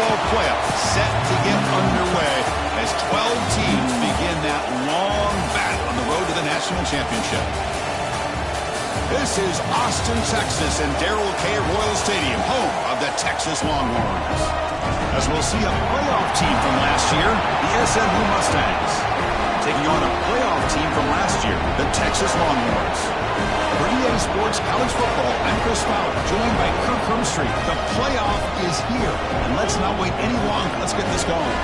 football playoff set to get underway as 12 teams begin that long battle on the road to the national championship. This is Austin, Texas, and Darrell K. Royal Stadium, home of the Texas Longhorns. As we'll see a playoff team from last year, the SMU Mustangs, taking on a playoff team from last year, the Texas Longhorns. For EA Sports College Football, I'm Chris Fowler, joined by Kirk Hermstreet. The playoff is here, and let's not wait any longer. Let's get this going.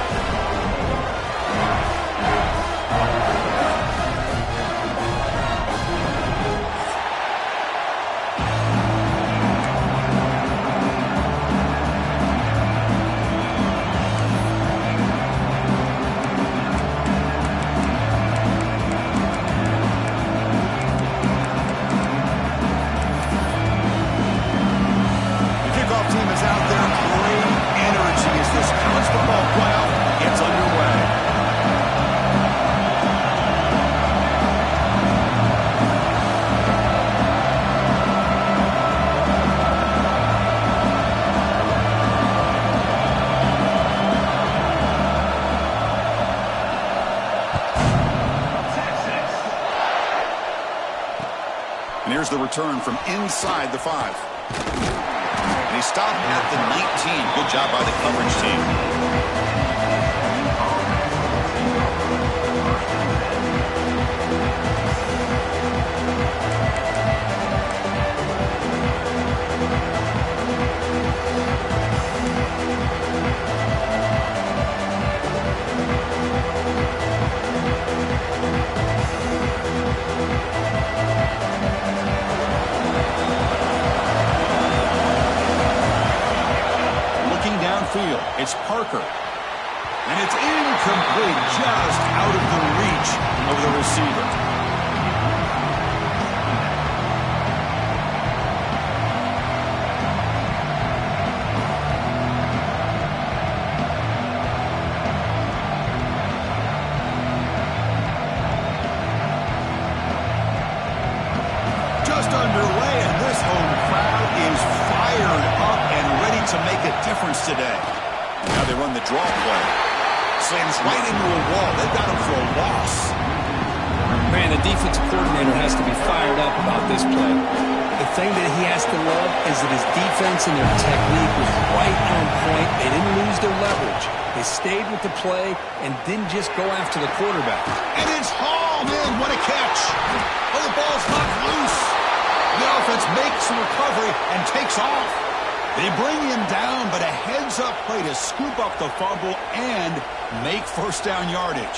And here's the return from inside the 5. And he stopped at the 19. Good job by the coverage team. It's Parker. And it's incomplete, just out of the reach of the receiver. Just underway, and this home crowd is fired up and ready to make a difference today. Now they run the draw play. Slams right into a wall. They've got him for a loss. Man, the defensive coordinator has to be fired up about this play. The thing that he has to love is that his defense and their technique was right on point. They didn't lose their leverage. They stayed with the play and didn't just go after the quarterback. And it's hauled in. What a catch. Oh, the ball's knocked loose. The offense makes the recovery and takes off. They bring him down, but a heads-up play to scoop up the fumble and make first down yardage.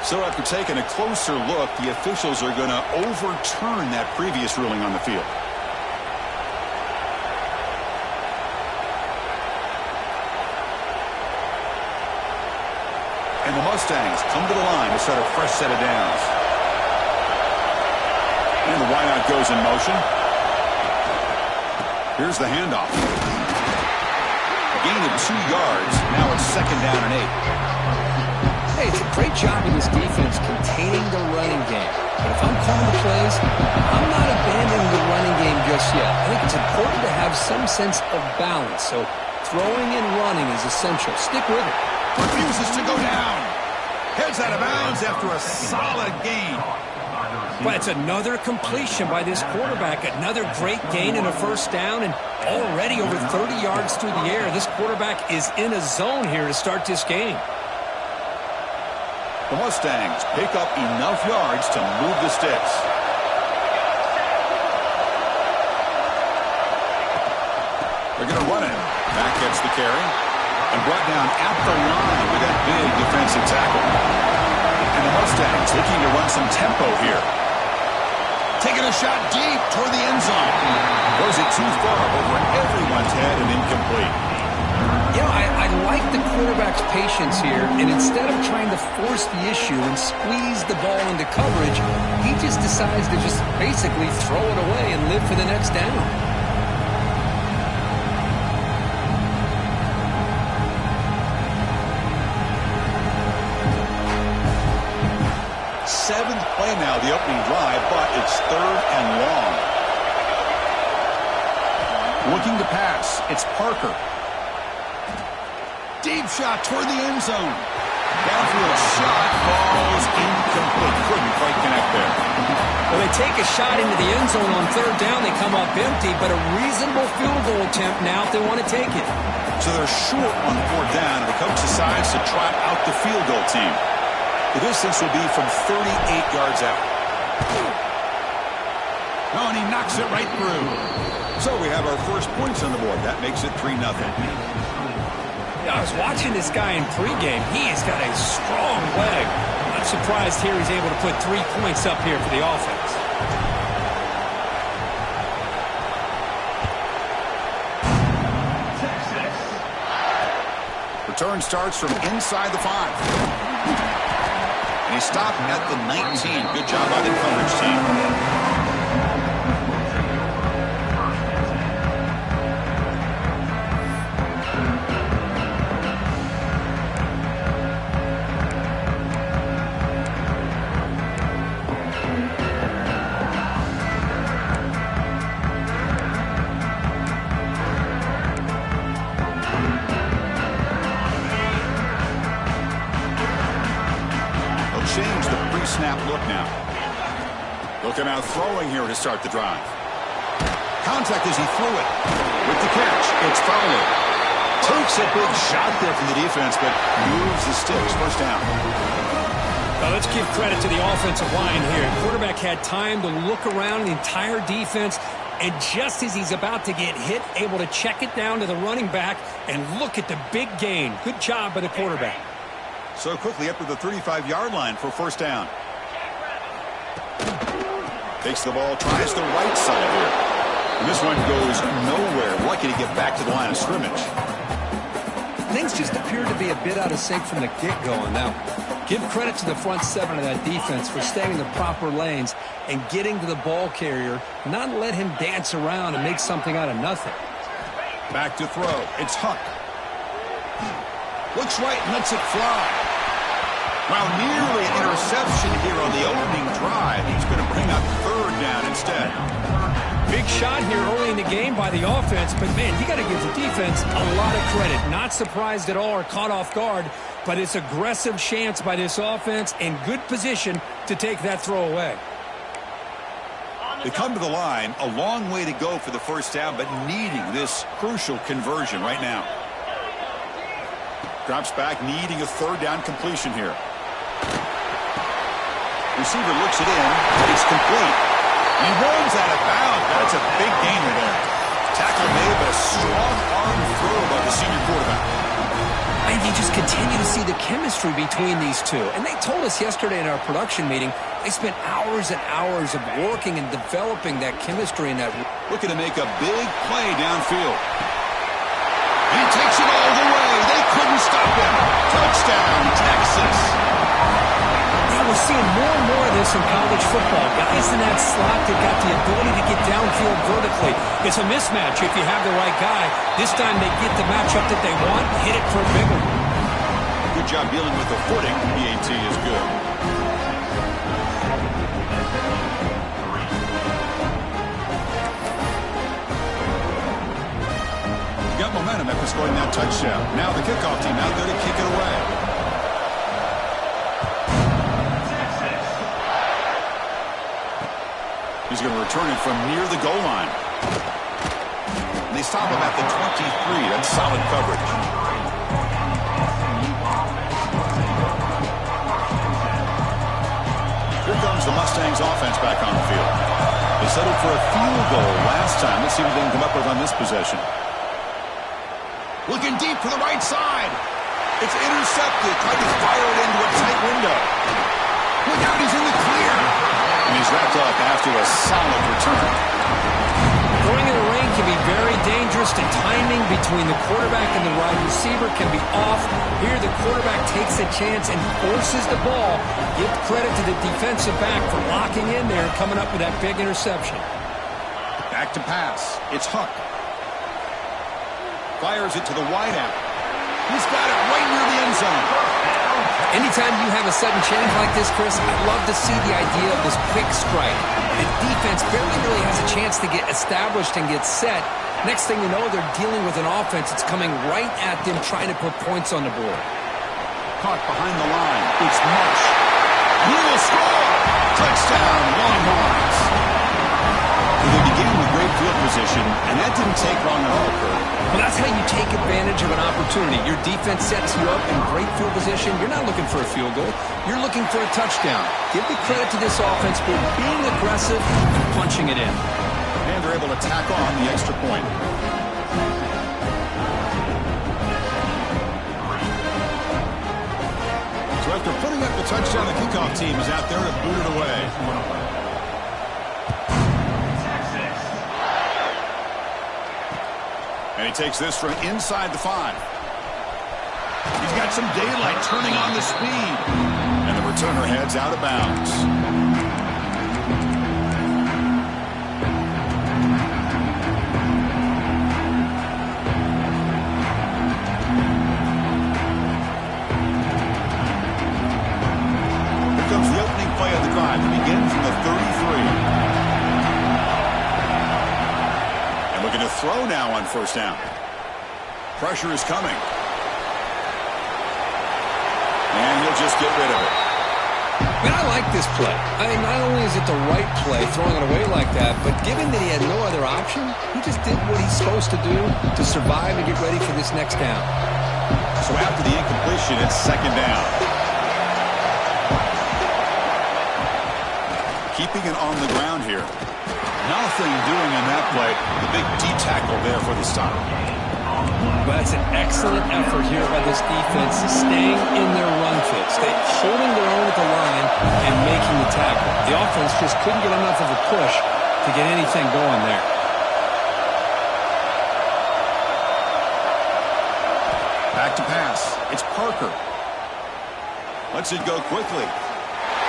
So after taking a closer look, the officials are going to overturn that previous ruling on the field. And the Mustangs come to the line to start a fresh set of downs. And the wideout goes in motion. Here's the handoff. A gain of 2 yards. Now it's 2nd down and 8. Hey, it's a great job of this defense containing the running game. But if I'm calling the plays, I'm not abandoning the running game just yet. I think it's important to have some sense of balance. So throwing and running is essential. Stick with it. Refuses to go down. Heads out of bounds after a solid gain. But it's another completion by this quarterback. Another great gain and a first down, and already over 30 yards through the air. This quarterback is in a zone here to start this game. The Mustangs pick up enough yards to move the sticks. They're going to run it. Back gets the carry. And brought down at the line with that big defensive tackle. And the Mustangs looking to run some tempo here. Taking a shot deep toward the end zone. Throws it too far over everyone's head and incomplete. You know, I like the quarterback's patience here, and instead of trying to force the issue and squeeze the ball into coverage, he just decides to just basically throw it away and live for the next down. 7th play now, the opening drive, but it's 3rd and long. Looking to pass. It's Parker. Deep shot toward the end zone. Downfield shot falls incomplete. Couldn't quite connect there. Well, they take a shot into the end zone on third down. They come up empty, but a reasonable field goal attempt now if they want to take it. So they're short on fourth down, and the coach decides to trot out the field goal team. The distance will be from 38 yards out. Oh, and he knocks it right through. So we have our first points on the board. That makes it 3-0. I was watching this guy in pregame. He has got a strong leg. I'm surprised here he's able to put 3 points up here for the offense. Return starts from inside the 5. And he stopped at the 19. Good job by the coverage team. Change the pre-snap look now. Looking out throwing here to start the drive. Contact as he threw it. With the catch, it's Fowler. Takes a big shot there from the defense, but moves the sticks. First down. Well, let's give credit to the offensive line here. The quarterback had time to look around the entire defense, and just as he's about to get hit, able to check it down to the running back, and look at the big gain. Good job by the quarterback. So quickly up to the 35-yard line for first down. Takes the ball, tries the right side here. And this one goes nowhere. Lucky to get back to the line of scrimmage. Things just appeared to be a bit out of sync from the get-go on that one. Give credit to the front 7 of that defense for staying in the proper lanes and getting to the ball carrier, not let him dance around and make something out of nothing. Back to throw. It's Huck. Looks right and lets it fly. Well, nearly an interception here on the opening drive. He's going to bring up third down instead. Big shot here early in the game by the offense, but man, you got to give the defense a lot of credit. Not surprised at all or caught off guard, but it's aggressive chance by this offense and good position to take that throw away. They come to the line, a long way to go for the first down, but needing this crucial conversion right now. Drops back, needing a third down completion here. Receiver looks it in. It's complete. He runs out of bounds. That's a big gainer there. Tackle made, but a strong arm throw by the senior quarterback. And you just continue to see the chemistry between these two. And they told us yesterday in our production meeting, they spent hours and hours of working and developing that chemistry in that. Looking to make a big play downfield. He takes it all the way. They couldn't stop him. Touchdown, Texas. Yeah, we're seeing more and more of this in college football. Guys in that slot that got the ability to get downfield vertically. It's a mismatch if you have the right guy. This time they get the matchup that they want, hit it for a big one. Good job dealing with the footing. PAT is good. Got momentum after scoring that touchdown. Now the kickoff team out there to kick it away. He's going to return it from near the goal line. And they stop him at the 23. That's solid coverage. Here comes the Mustangs offense back on the field. They settled for a field goal last time. Let's see what they can come up with on this possession. Looking deep for the right side. It's intercepted. Tried to fire it into a tight window. Look out, he's in the clear. And he's wrapped up after a solid return. Throwing in the rain can be very dangerous. The timing between the quarterback and the wide receiver can be off. Here the quarterback takes a chance and forces the ball. Give credit to the defensive back for locking in there and coming up with that big interception. Back to pass. It's Huck. Fires it to the wideout. He's got it right near the end zone. Anytime you have a sudden change like this, Chris, I'd love to see the idea of this quick strike. The defense barely really has a chance to get established and get set, Next thing you know, they're dealing with an offense that's coming right at them, trying to put points on the board. Caught behind the line. It's Marsh. He will score! Touchdown, Longhorns! They began with great field position, and that didn't take long at all, Kurt. Well, that's how you take advantage of an opportunity. Your defense sets you up in great field position. You're not looking for a field goal. You're looking for a touchdown. Give the credit to this offense for being aggressive and punching it in. And they're able to tack on the extra point. So after putting up the touchdown, the kickoff team is out there to boot it away. And he takes this from inside the 5. He's got some daylight turning on the speed. And the returner heads out of bounds. Here comes the opening play of the drive. It begins from the 33. Looking to throw now on first down. Pressure is coming. And he'll just get rid of it. Man, I like this play. I mean, not only is it the right play, throwing it away like that, but given that he had no other option, he just did what he's supposed to do to survive and get ready for this next down. So after the incompletion, it's second down. Keeping it on the ground here. Nothing doing in that play. The big D-tackle there for the stop. Well, that's an excellent effort here by this defense, staying in their run fit, holding their own at the line and making the tackle. The offense just couldn't get enough of a push to get anything going there. Back to pass. It's Parker. Lets it go quickly.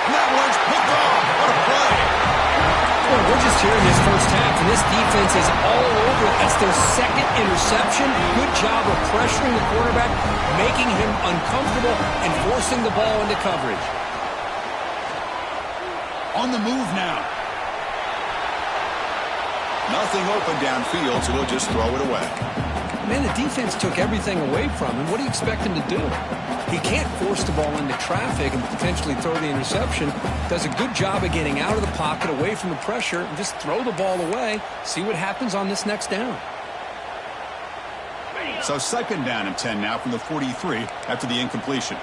And that one's picked off. What a play. Well, we're just here in this first half, and this defense is all over it. That's their second interception. Good job of pressuring the quarterback, making him uncomfortable, and forcing the ball into coverage. On the move now. Nothing open downfield, so he'll just throw it away. Man, the defense took everything away from him. What do you expect him to do? He can't force the ball into traffic and potentially throw the interception. Does a good job of getting out of the pocket, away from the pressure, and just throw the ball away. See what happens on this next down. So second down and 10 now from the 43 after the incompletion.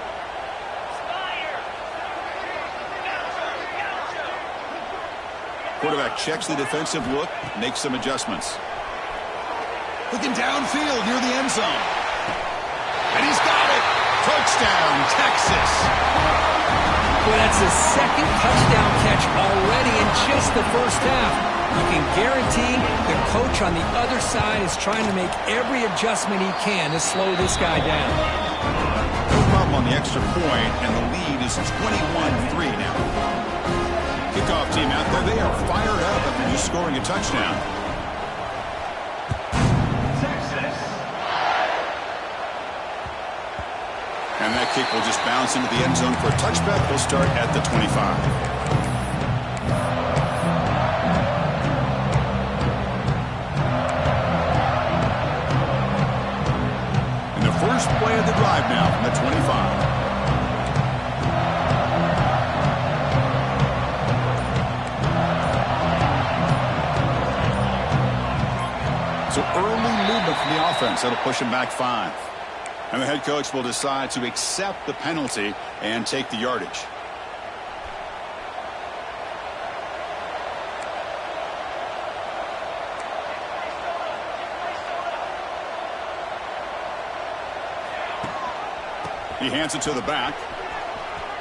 Quarterback checks the defensive look, makes some adjustments. Looking downfield near the end zone. And he's got it. Touchdown, Texas. Well, that's his second touchdown catch already in just the first half. You can guarantee the coach on the other side is trying to make every adjustment he can to slow this guy down. No problem on the extra point, and the lead is 21-3 now. Kickoff team out there, they are fired up after just scoring a touchdown. And that kick will just bounce into the end zone for a touchback. We'll start at the 25. And the first play of the drive now from the 25. So early movement from the offense. That'll push him back 5. And the head coach will decide to accept the penalty and take the yardage. He hands it to the back.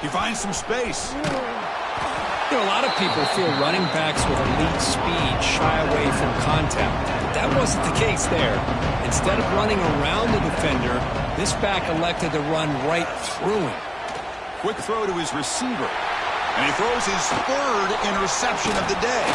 He finds some space. You know, a lot of people feel running backs with elite speed shy away from contact. That wasn't the case there. Instead of running around the defender, this back elected to run right through him. Quick throw to his receiver. And he throws his third interception of the day.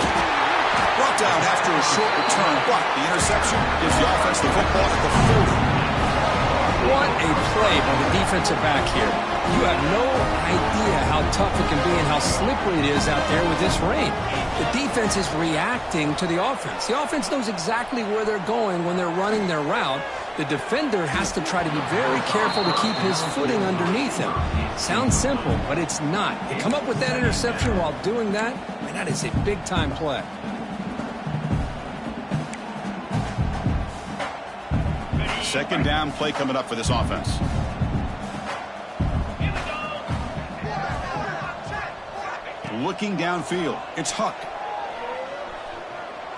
Brought down after a short return, but the interception gives the offense the football at the 40. What a play by the defensive back here. You have no idea how tough it can be and how slippery it is out there with this rain. The defense is reacting to the offense. The offense knows exactly where they're going when they're running their route. The defender has to try to be very careful to keep his footing underneath him. Sounds simple, but it's not. To come up with that interception while doing that, man, that is a big-time play. Second down play coming up for this offense. Looking downfield, it's Huck.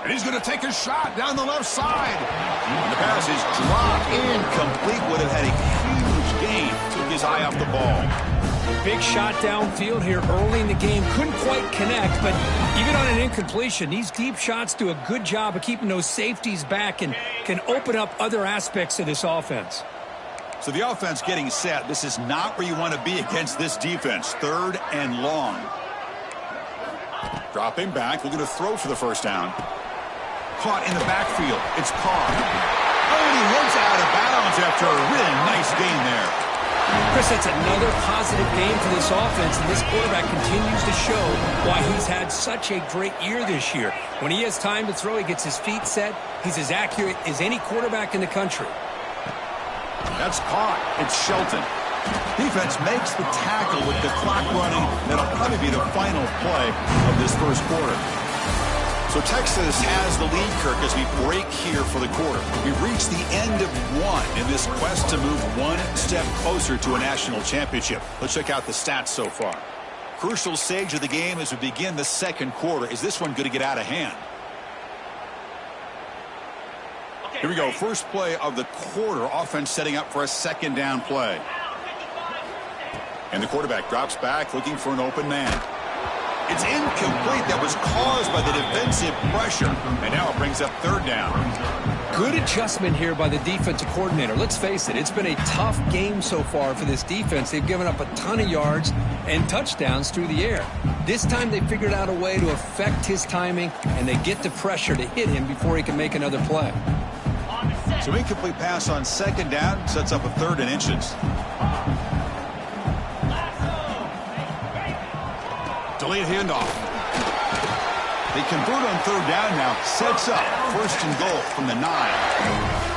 And he's going to take a shot down the left side. And the pass is dropped incomplete. Would have had a huge gain. Took his eye off the ball. Big shot downfield here early in the game. Couldn't quite connect, but even on an incompletion, these deep shots do a good job of keeping those safeties back and can open up other aspects of this offense. So the offense getting set. This is not where you want to be against this defense. 3rd and long. Dropping back, looking to throw for the first down. Caught in the backfield. It's Carr. Oh, and he heads out of bounds after a really nice gain there. Chris, that's another positive game for this offense, and this quarterback continues to show why he's had such a great year this year. When he has time to throw, he gets his feet set. He's as accurate as any quarterback in the country. That's caught. It's Shelton. Defense makes the tackle with the clock running. That'll probably be the final play of this first quarter. So Texas has the lead, Kirk, as we break here for the quarter. We've reached the end of one in this quest to move one step closer to a national championship. Let's check out the stats so far. Crucial stage of the game as we begin the second quarter. Is this one going to get out of hand? Here we go. First play of the quarter. Offense setting up for a second down play. And the quarterback drops back looking for an open man. It's incomplete. That was caused by the defensive pressure. And now it brings up 3rd down. Good adjustment here by the defensive coordinator. Let's face it, it's been a tough game so far for this defense. They've given up a ton of yards and touchdowns through the air. This time they figured out a way to affect his timing, and they get the pressure to hit him before he can make another play. So incomplete pass on second down sets up a 3rd and inches. Delayed handoff. They convert on 3rd down now. Sets up 1st and goal from the 9.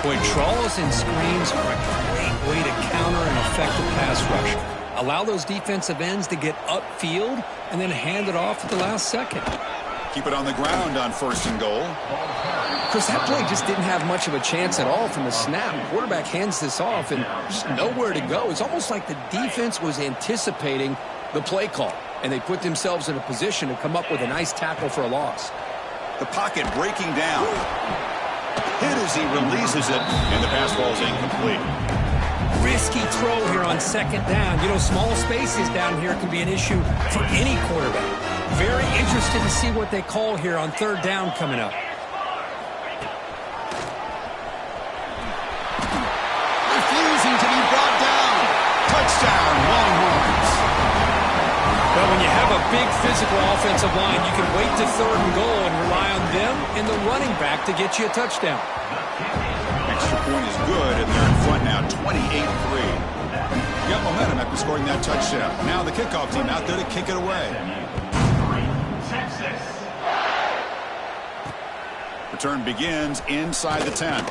Boy, draws and screens are a great way to counter an effective pass rush. Allow those defensive ends to get upfield and then hand it off at the last second. Keep it on the ground on 1st and goal. Chris, that play just didn't have much of a chance at all from the snap. The quarterback hands this off and just nowhere to go. It's almost like the defense was anticipating the play call, and they put themselves in a position to come up with a nice tackle for a loss. The pocket breaking down. Hit as he releases it, and the pass ball is incomplete. Risky throw here on second down. You know, small spaces down here can be an issue for any quarterback. Very interested to see what they call here on 3rd down coming up. Refusing to be brought down. Touchdown, Longhorns. But when you have a big physical offensive line, you can wait to 3rd and goal and rely on them and the running back to get you a touchdown. Extra point is good, and they're in front now, 28-3. Got momentum after scoring that touchdown. Now the kickoff team out there to kick it away. Return begins inside the 10.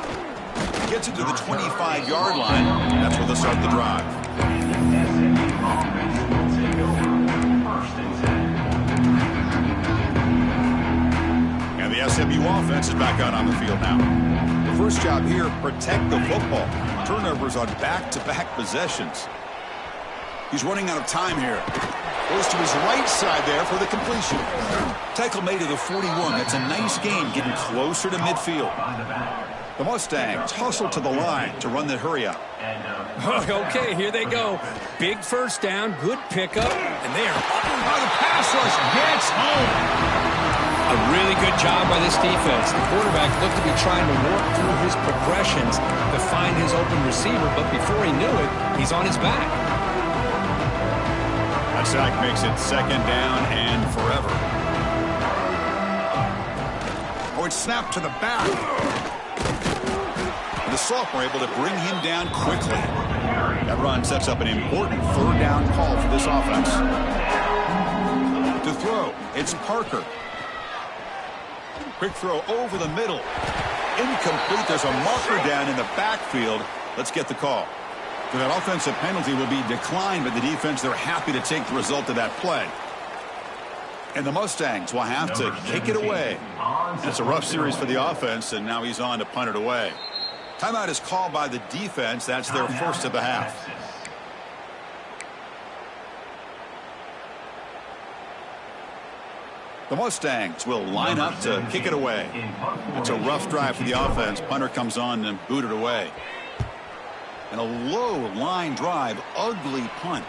Gets it to the 25-yard line. That's where they'll start the drive. And the SMU offense is back out on the field now. The first job here, protect the football. Turnovers on back-to-back possessions. He's running out of time here. Goes to his right side there for the completion. Tackle made to the 41. That's a nice gain, getting closer to midfield. The Mustangs hustle to the line to run the hurry-up. Okay, here they go. Big first down, good pickup, and they are the pass rush gets home. A really good job by this defense. The quarterback looked to be trying to work through his progressions to find his open receiver, but before he knew it, he's on his back. That sack makes it second down and forever. Oh, it's snapped to the back. The sophomore able to bring him down quickly. That run sets up an important third down call for this offense. To throw, it's Parker. Quick throw over the middle. Incomplete. There's a marker down in the backfield. Let's get the call. So that offensive penalty will be declined by the defense. They're happy to take the result of that play. And the Mustangs will have to kick it away. And it's a rough series for the offense, and now he's on to punt it away. Timeout is called by the defense. That's their first of the half. The Mustangs will line up to kick it away. It's a rough drive for the offense. Punter comes on and boot it away. And a low line drive, ugly punt.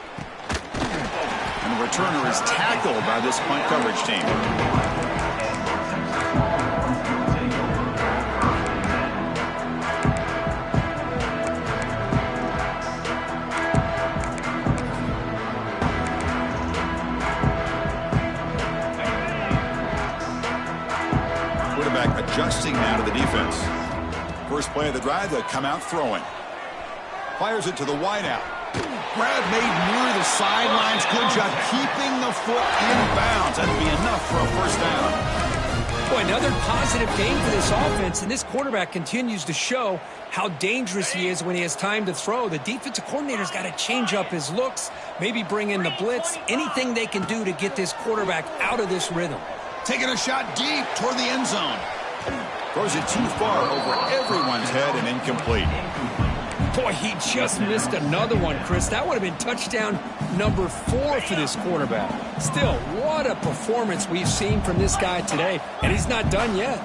And the returner is tackled by this punt coverage team. Adjusting now to the defense. First play of the drive, they come out throwing. Fires it to the wideout. Grab made near the sidelines. Good job keeping the foot in bounds. That'd be enough for a first down. Boy, another positive game for this offense, and this quarterback continues to show how dangerous he is when he has time to throw. The defensive coordinator's got to change up his looks, maybe bring in the blitz, anything they can do to get this quarterback out of this rhythm. Taking a shot deep toward the end zone. Throws it too far over everyone's head and incomplete. Boy, he just missed another one, Chris. That would have been touchdown number 4 for this quarterback. Still, what a performance we've seen from this guy today, and he's not done yet.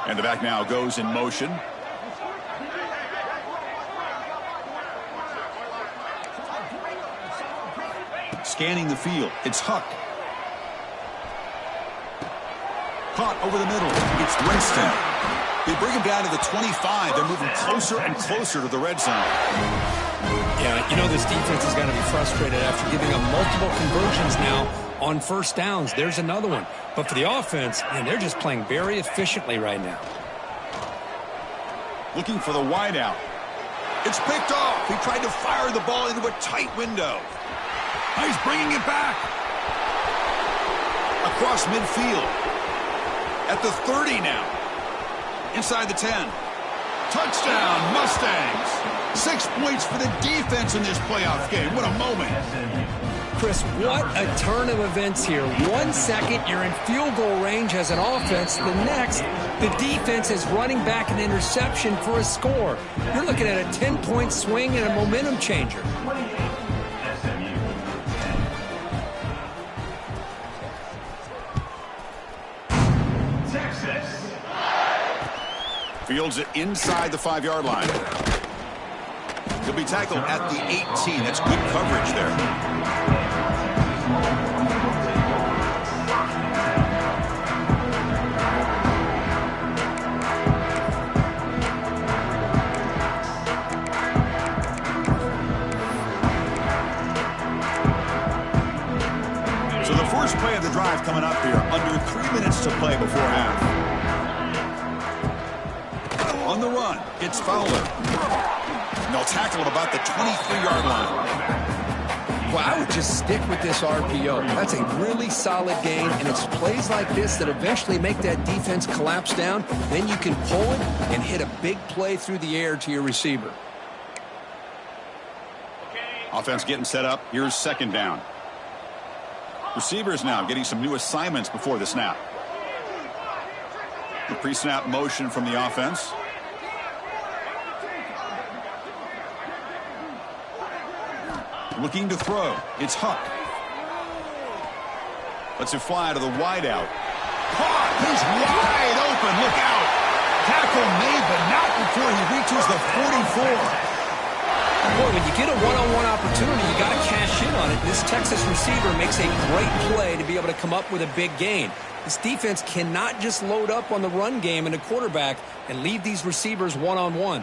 And the back now goes in motion. Scanning the field. It's Huck. Caught over the middle. It's Winston. They bring him down to the 25. They're moving closer and closer to the red zone. Yeah, you know this defense is going to be frustrated after giving up multiple conversions now on first downs. There's another one. But for the offense, man, they're just playing very efficiently right now. Looking for the wideout. It's picked off. He tried to fire the ball into a tight window. He's bringing it back. Across midfield. At the 30 now. Inside the 10. Touchdown, Mustangs. 6 points for the defense in this playoff game. What a moment. Chris, what a turn of events here. 1 second, you're in field goal range as an offense. The next, the defense is running back an interception for a score. You're looking at a 10-point swing and a momentum changer. Fields it inside the 5-yard line. He'll be tackled at the 18. That's good coverage there. So the first play of the drive coming up here. Under 3 minutes to play before half. On the run, it's Fowler. And they'll tackle him about the 23-yard line. Well, I would just stick with this RPO. That's a really solid game, and it's plays like this that eventually make that defense collapse down. Then you can pull it and hit a big play through the air to your receiver. Offense getting set up. Here's second down. Receivers now getting some new assignments before the snap. The pre-snap motion from the offense. Looking to throw. It's Huck. Lets it fly to the wideout. Caught. He's wide open. Look out. Tackle made, but not before he reaches the 44. Boy, when you get a one-on-one opportunity, you got to cash in on it. This Texas receiver makes a great play to be able to come up with a big gain. This defense cannot just load up on the run game and the quarterback and leave these receivers one-on-one.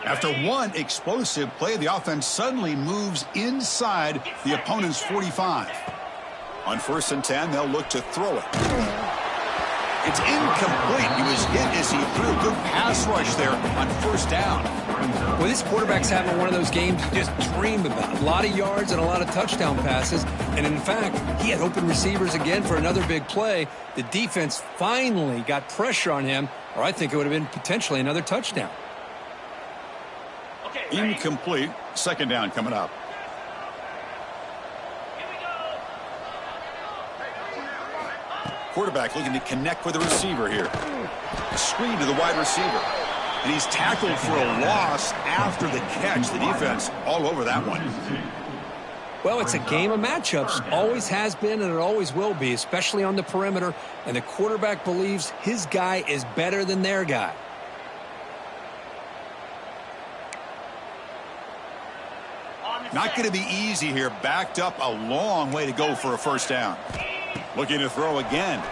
After one explosive play, the offense suddenly moves inside the opponent's 45. On 1st and 10, they'll look to throw it. It's incomplete. He was hit as he threw. Good pass rush there on 1st down. Well, this quarterback's having one of those games you just dream about. A lot of yards and a lot of touchdown passes. And in fact, he had open receivers again for another big play. The defense finally got pressure on him, or I think it would have been potentially another touchdown. Incomplete. 2nd down coming up. Quarterback looking to connect with the receiver here. A screen to the wide receiver. And he's tackled for a loss after the catch. The defense all over that one. Well, it's a game of matchups. Always has been and it always will be, especially on the perimeter. And the quarterback believes his guy is better than their guy. Not going to be easy here. Backed up a long way to go for a 1st down. Looking to throw again.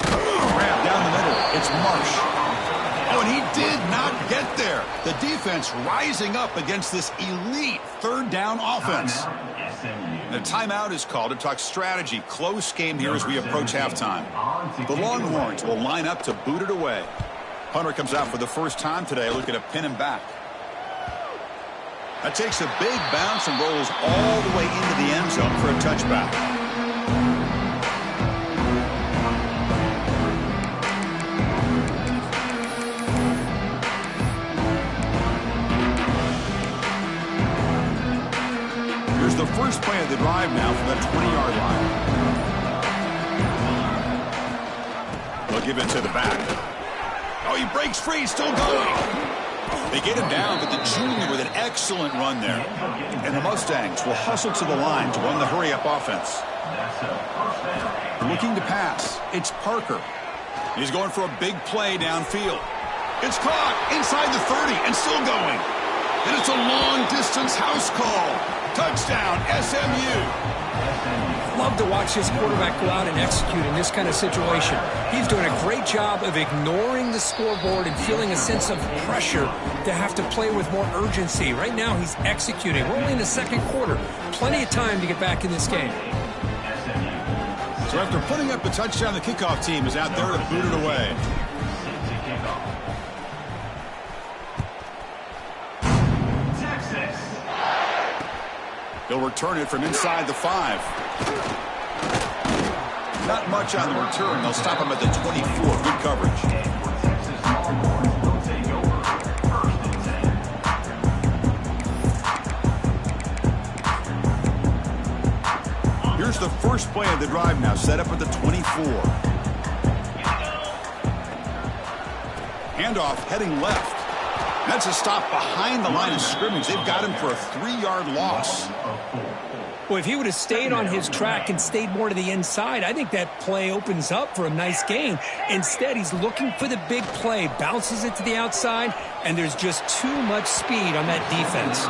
Grab down the middle. It's Marsh. Oh, and he did not get there. The defense rising up against this elite 3rd down offense. The timeout is called to talk strategy. Close game here as we approach halftime. The Longhorns will line up to boot it away. Punter comes out for the first time today, looking to pin him back. That takes a big bounce and rolls all the way into the end zone for a touchback. Here's the first play of the drive now from the 20-yard line. They'll give it to the back. Oh, he breaks free, still going. They get him down, but the junior with an excellent run there. And the Mustangs will hustle to the line to run the hurry-up offense. Looking to pass. It's Parker. He's going for a big play downfield. It's caught inside the 30 and still going. And it's a long-distance house call. Touchdown, SMU. Love to watch this quarterback go out and execute in this kind of situation. He's doing a great job of ignoring the scoreboard and feeling a sense of pressure to have to play with more urgency. Right now, he's executing. We're only in the 2nd quarter. Plenty of time to get back in this game. So after putting up a touchdown, the kickoff team is out there to boot it away. He'll return it from inside the 5. Not much on the return. They'll stop him at the 24. Good coverage. Here's the first play of the drive now, set up at the 24. Handoff heading left. That's a stop behind the line of scrimmage. They've got him for a 3-yard loss. Well, if he would have stayed on his track and stayed more to the inside, I think that play opens up for a nice gain. Instead, he's looking for the big play, bounces it to the outside, and there's just too much speed on that defense.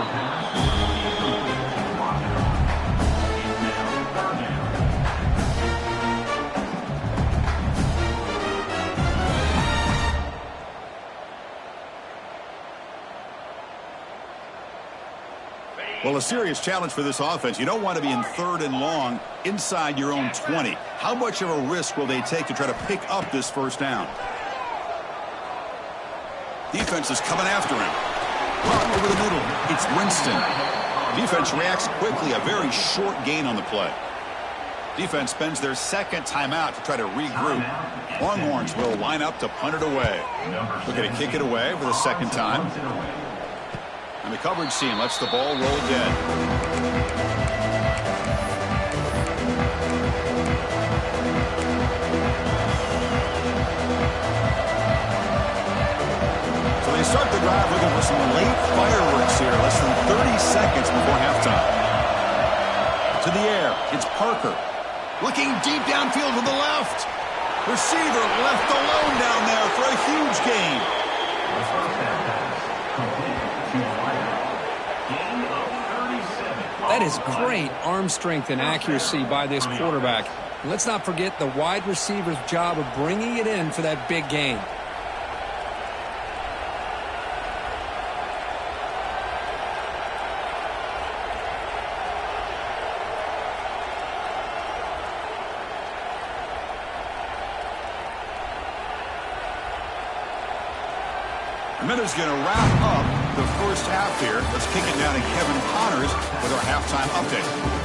Well, a serious challenge for this offense. You don't want to be in 3rd and long inside your own 20. How much of a risk will they take to try to pick up this 1st down? Defense is coming after him. Well, over the middle, it's Winston. Defense reacts quickly, a very short gain on the play. Defense spends their 2nd timeout to try to regroup. Longhorns will line up to punt it away. Looking to kick it away for the 2nd time. And the coverage team lets the ball roll dead. So they start the drive looking for some late fireworks here. Less than 30 seconds before halftime. To the air, it's Parker. Looking deep downfield to the left. Receiver left alone down there for a huge gain. That is great arm strength and accuracy by this quarterback. And let's not forget the wide receiver's job of bringing it in for that big gain. A minute's going to wrap up the first half here. Let's kick it down to Kevin Connors with our halftime update.